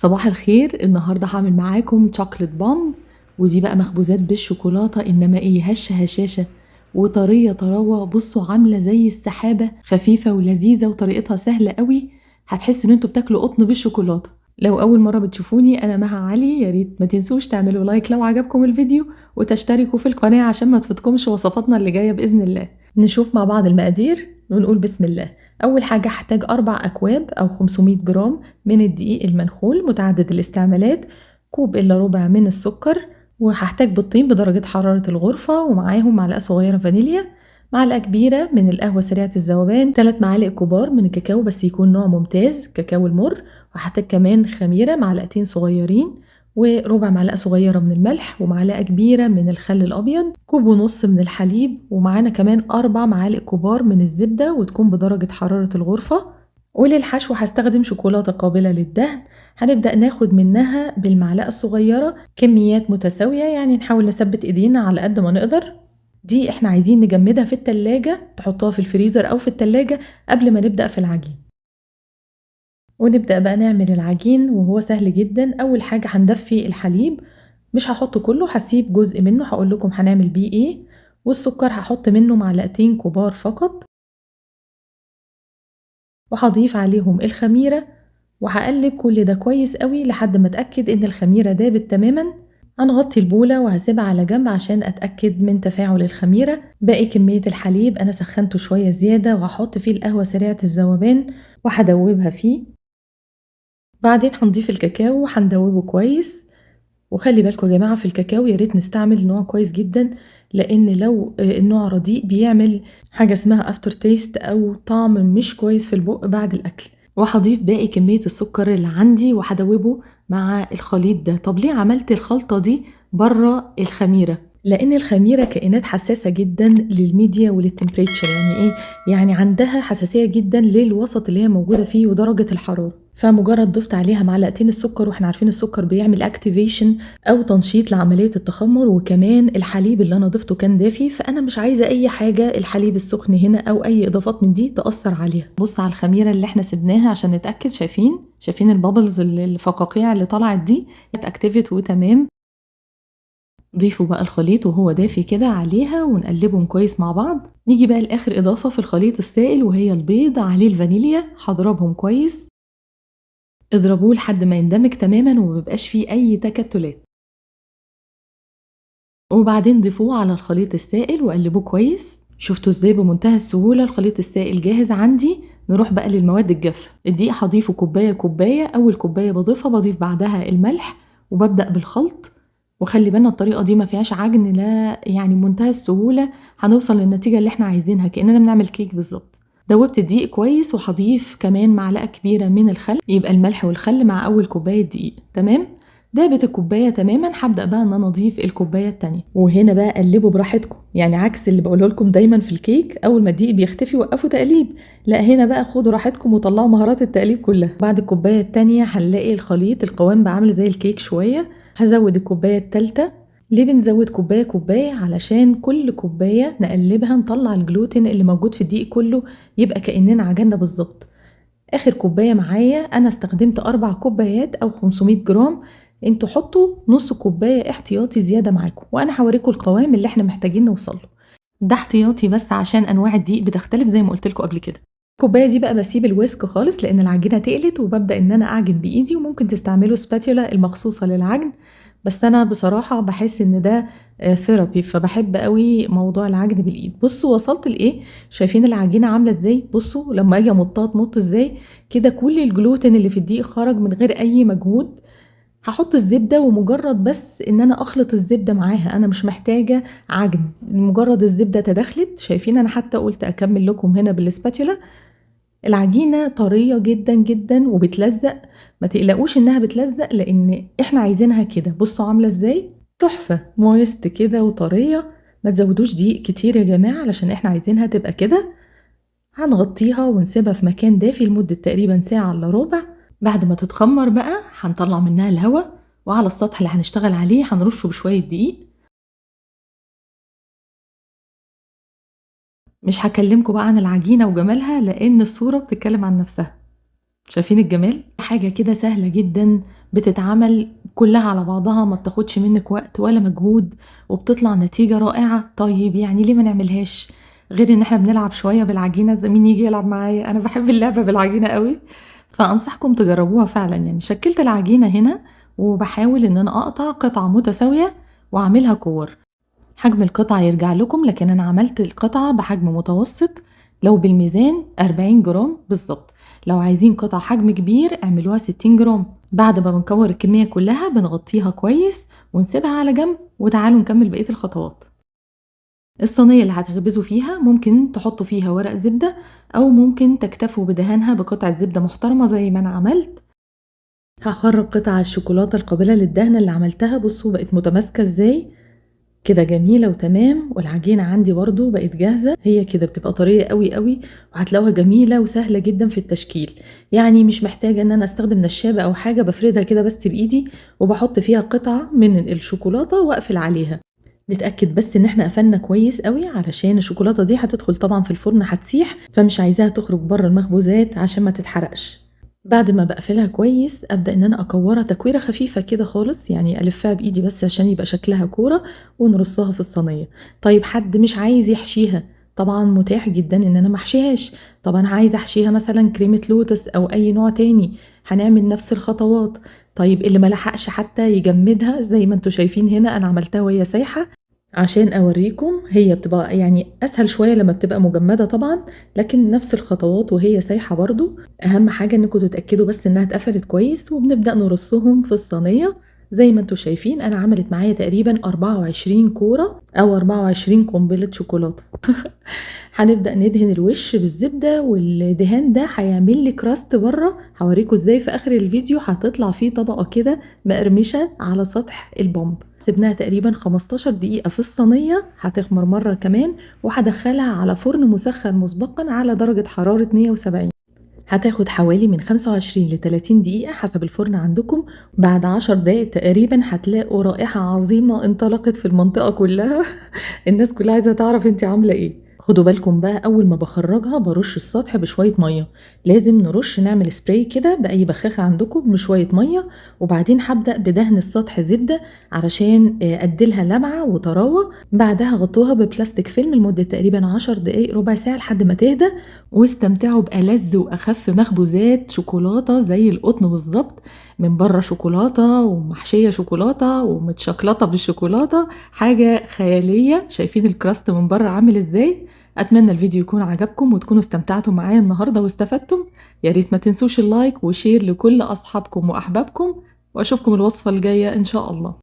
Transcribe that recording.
صباح الخير. النهارده هعمل معاكم شوكليت بامب، ودي بقى مخبوزات بالشوكولاته، انما ايه، هشه هشاشه وطريه طراوه. بصوا عامله زي السحابه، خفيفه ولذيذه وطريقتها سهله قوي. هتحسوا ان انتوا بتاكلوا قطن بالشوكولاته. لو اول مره بتشوفوني، انا مها علي. يا ريت ما تنسوش تعملوا لايك لو عجبكم الفيديو، وتشتركوا في القناه عشان ما تفوتكمش وصفاتنا اللي جايه باذن الله. نشوف مع بعض المقادير ونقول بسم الله. أول حاجة هحتاج 4 أكواب أو 500 جرام من الدقيق المنخول متعدد الاستعمالات، كوب إلا ربع من السكر، وهحتاج بيضتين بدرجة حرارة الغرفة، ومعاهم معلقة صغيرة فانيليا، معلقة كبيرة من القهوة سريعة الذوبان، 3 معالق كبار من الكاكاو بس يكون نوع ممتاز، كاكاو المر، وهحتاج كمان خميرة معلقتين صغيرين، وربع معلقة صغيرة من الملح، ومعلقة كبيرة من الخل الأبيض، كوب ونص من الحليب، ومعانا كمان 4 معالق كبار من الزبدة وتكون بدرجة حرارة الغرفة. وللحشو هستخدم شوكولاتة قابلة للدهن. هنبدأ ناخد منها بالمعلقة الصغيرة كميات متساوية، يعني نحاول نثبت ايدينا على قد ما نقدر. دي احنا عايزين نجمدها في التلاجة، تحطوها في الفريزر أو في التلاجة قبل ما نبدأ في العجين. ونبدأ بقى نعمل العجين، وهو سهل جدا. أول حاجة هندفي الحليب، مش هحط كله، هسيب جزء منه هقول لكم هنعمل بيه ايه. والسكر هحط منه معلقتين كبار فقط، وهضيف عليهم الخميرة، وهقلب كل ده كويس قوي لحد ما اتأكد ان الخميرة دابت تماما. هنغطي البولة وهسيبها على جنب عشان اتأكد من تفاعل الخميرة. باقي كمية الحليب انا سخنته شوية زيادة، وهحط فيه القهوة سريعة الذوبان وهدوبها فيه. بعدين هنضيف الكاكاو وهندوبه كويس. وخلي بالكم يا جماعة، في الكاكاو يا ريت نستعمل نوع كويس جدا، لان لو النوع رديء بيعمل حاجة اسمها افتر تيست او طعم مش كويس في البق بعد الاكل. وهضيف باقي كمية السكر اللي عندي وهدوبه مع الخليط ده. طب ليه عملت الخلطة دي بره الخميرة؟ لان الخميرة كائنات حساسة جدا للميديا وللتمبريتشر. يعني ايه؟ يعني عندها حساسية جدا للوسط اللي هي موجودة فيه ودرجة الحرارة. فمجرد ضفت عليها معلقتين السكر، واحنا عارفين السكر بيعمل اكتيفيشن او تنشيط لعملية التخمر، وكمان الحليب اللي انا ضفته كان دافي، فانا مش عايزة اي حاجة الحليب السخن هنا او اي اضافات من دي تأثر عليها. بص على الخميرة اللي احنا سبناها عشان نتأكد. شايفين البابلز الفقاقيع اللي طلعت دي اتأكتفت وتمام. ضيفوا بقى الخليط وهو دافي كده عليها ونقلبهم كويس مع بعض. نيجي بقى لاخر اضافة في الخليط السائل، وهي البيض عليه الفانيليا. هضربهم كويس، اضربوه لحد ما يندمج تماما ومبقاش فيه اي تكتلات. وبعدين ضيفوه على الخليط السائل وقلبوه كويس. شفتوا ازاي بمنتهى السهولة الخليط السائل جاهز عندي. نروح بقى للمواد الجافة. الدقيق هضيفه كوباية كوباية. اول كوباية بضيفها، بضيف بعدها الملح، وببدأ بالخلط. وخلي بالنا الطريقة دي ما فيهاش عجن، لا يعني منتهى السهولة هنوصل للنتيجة اللي احنا عايزينها، كأننا بنعمل كيك بالظبط. دوبت الدقيق كويس، وهضيف كمان معلقة كبيرة من الخل، يبقى الملح والخل مع أول كوباية دقيق. تمام، دابت الكوباية تماما. هبدأ بقى ان انا اضيف الكوباية التانية، وهنا بقى قلبوا براحتكم، يعني عكس اللي بقوله لكم دايما في الكيك، اول ما الدقيق بيختفي وقفوا تقليب. لا، هنا بقى خدوا راحتكم وطلعوا مهارات التقليب كلها. بعد الكوباية التانية هنلاقي الخليط القوام بقى عامل زي الكيك شوية. هزود الكوباية التالتة. ليه بنزود كوباية كوباية؟ علشان كل كوباية نقلبها نطلع الجلوتين اللي موجود في الدقيق كله، يبقى كأننا عجننا بالظبط. اخر كوباية معايا انا استخدمت 4 كوبايات او 500 جرام. انتوا حطوا نص كوباية احتياطي زيادة معاكم، وانا هوريكم القوام اللي احنا محتاجين نوصله. ده احتياطي بس عشان انواع الدقيق بتختلف زي ما قلت لكم قبل كده. الكوبايه دي بقى بسيب الويسك خالص لان العجينه تقلت، وببدا ان انا اعجن بايدي، وممكن تستعملوا سباتيولا المخصوصه للعجن. بس انا بصراحه بحس ان ده ثيرابي، فبحب قوي موضوع العجن بالايد. بصوا وصلت لايه؟ شايفين العجينه عامله ازاي؟ بصوا لما اجي امطها تمط ازاي كده. كل الجلوتين اللي في الدقيق خرج من غير اي مجهود. هحط الزبدة، ومجرد بس ان انا اخلط الزبدة معاها، انا مش محتاجة عجن، مجرد الزبدة تدخلت. شايفين انا حتى قلت اكمل لكم هنا بالسباتولا. العجينة طرية جدا جدا وبتلزق. ما تقلقوش انها بتلزق، لان احنا عايزينها كده. بصوا عاملة ازاي، تحفة، مويست كده وطرية. ما تزودوش دقيق كتير يا جماعة علشان احنا عايزينها تبقى كده. هنغطيها ونسيبها في مكان دافي لمدة تقريبا ساعة الا ربع. بعد ما تتخمر بقى هنطلع منها الهواء، وعلى السطح اللي هنشتغل عليه هنرشه بشوية دقيق. مش هكلمكم بقى عن العجينة وجمالها، لأن الصورة بتتكلم عن نفسها. شايفين الجمال؟ حاجة كده سهلة جدا بتتعمل كلها على بعضها، ما بتاخدش منك وقت ولا مجهود، وبتطلع نتيجة رائعة. طيب يعني ليه ما نعملهاش؟ غير ان احنا بنلعب شوية بالعجينة، مين يجي يلعب معايا؟ انا بحب اللعبة بالعجينة قوي، فانصحكم تجربوها فعلا. يعني شكلت العجينة هنا وبحاول ان انا اقطع قطعة متساوية واعملها كور. حجم القطعة يرجع لكم، لكن أنا عملت القطعة بحجم متوسط، لو بالميزان 40 جرام بالظبط. لو عايزين قطعة حجم كبير اعملوها 60 جرام. بعد ما بنكور الكمية كلها بنغطيها كويس ونسيبها على جنب، وتعالوا نكمل بقية الخطوات. الصينية اللي هتخبزوا فيها ممكن تحطوا فيها ورق زبدة، أو ممكن تكتفوا بدهانها بقطعة زبدة محترمة زي ما أنا عملت. هخرج قطع الشوكولاتة القابلة للدهن اللي عملتها، بصوا بقت متماسكة ازاي، كده جميلة وتمام. والعجينة عندي برضو بقت جاهزة، هي كده بتبقى طرية قوي قوي، وهتلاقوها جميلة وسهلة جدا في التشكيل. يعني مش محتاجة ان انا استخدم نشابة او حاجة، بفردها كده بس بايدي وبحط فيها قطعة من الشوكولاتة واقفل عليها. نتأكد بس ان احنا قفلنا كويس قوي، علشان الشوكولاتة دي هتدخل طبعا في الفرن هتسيح، فمش عايزاها تخرج بره المخبوزات عشان ما تتحرقش. بعد ما بقفلها كويس ابدا ان انا اكورها تكويره خفيفه كده خالص، يعني الفها بايدي بس عشان يبقى شكلها كوره، ونرصها في الصينيه. طيب حد مش عايز يحشيها، طبعا متاح جدا ان انا محشيهاش. طب انا عايزه احشيها مثلا كريمه لوتس او اي نوع تاني، هنعمل نفس الخطوات. طيب اللي ملحقش حتى يجمدها زي ما انتوا شايفين هنا انا عملتها وهي سايحه، عشان اوريكم هي بتبقى يعني اسهل شويه لما بتبقى مجمده طبعا، لكن نفس الخطوات وهي سايحه برضو. اهم حاجه انكم تتاكدوا بس انها اتقفلت كويس، وبنبدا نرصهم في الصينيه. زي ما انتوا شايفين انا عملت معايا تقريبا 24 كوره او 24 قنبله شوكولاته. هنبدا ندهن الوش بالزبده، والدهان ده هيعمل لي كراست بره، هوريكم ازاي في اخر الفيديو. هتطلع فيه طبقه كده مقرمشه على سطح البومب. سيبناها تقريبا 15 دقيقه في الصينيه، هتخمر مره كمان، وهدخلها على فرن مسخن مسبقا على درجه حراره 170. هتاخد حوالي من 25 ل 30 دقيقة حسب الفرن عندكم. بعد 10 دقايق تقريبا هتلاقوا رائحة عظيمة انطلقت في المنطقة كلها. الناس كلها عايزة تعرف انت عاملة ايه. خدوا بالكم بقى، اول ما بخرجها برش السطح بشويه ميه، لازم نرش نعمل سبراي كده باي بخاخه عندكم بشويه ميه. وبعدين هبدا بدهن السطح زبده علشان اديلها لمعه وطراوه. بعدها غطوها ببلاستيك فيلم لمده تقريبا 10 دقائق ربع ساعه لحد ما تهدى. واستمتعوا بألذ واخف مخبوزات شوكولاته زي القطن بالظبط، من بره شوكولاته ومحشيه شوكولاته ومتشكلطه بالشوكولاته، حاجه خياليه. شايفين الكراست من بره عامل ازاي؟ اتمنى الفيديو يكون عجبكم وتكونوا استمتعتوا معايا النهارده واستفدتم. يا ريت ما تنسوش اللايك وشير لكل اصحابكم واحبابكم، واشوفكم الوصفه الجايه ان شاء الله.